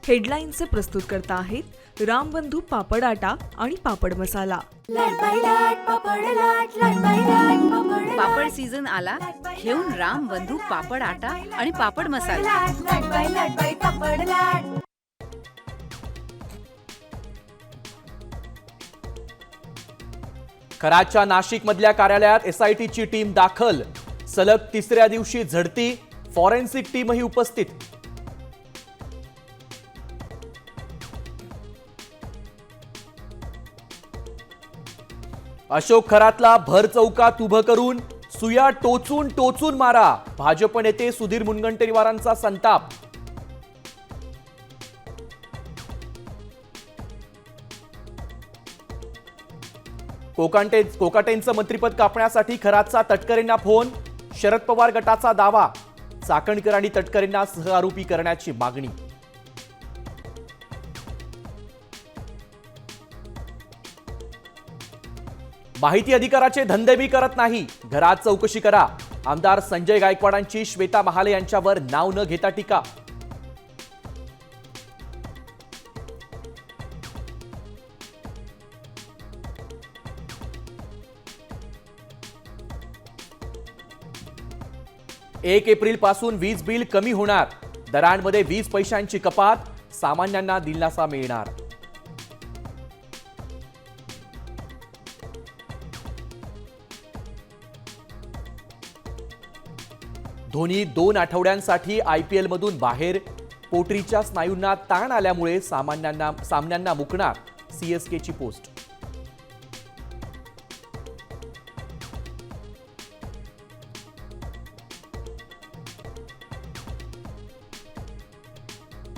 हेडलाईन्सचे प्रस्तुतकर्ता आहेत रामबंधू पापड आटा आणि पापड मसाला। पापड सीझन आला, घेऊन रामबंधू पापड आटा आणि पापड मसाला। कराडच्या नाशिक मधल्या कार्यालयात एसआयटीची टीम दाखल। सलग तिसऱ्या दिवशी झडती, फॉरेन्सिक टीमही उपस्थित। अशोक खरातला भर चौकात उभं करून सुया टोचून टोचून मारा, भाजप नेते सुधीर मुनगंटीवारांचा संताप। कोकाटेंचं मंत्रिपद कापण्यासाठी खरातचा तटकरेंना फोन, शरद पवार गटाचा दावा, चाकणकर आणि तटकरेंना सहआरोपी करण्याची मागणी। माहिती अधिकाराचे धंदे मी करत नाही, घरात चौकशी करा, आमदार संजय गायकवाडांची श्वेता महाले यांच्यावर नाव न घेता टीका। एक एप्रिल पासून वीज बिल कमी होणार, दरांमध्ये 20 पैशांची कपात, सामान्यांना दिलासा मिळणार। धोनी 2 आठवड्यांसाठी आयपीएल मधून बाहेर, पोटरीच्या स्नायूंना ताण आल्यामुळे सामन्यांना मुकणार, सीएसकेची पोस्ट।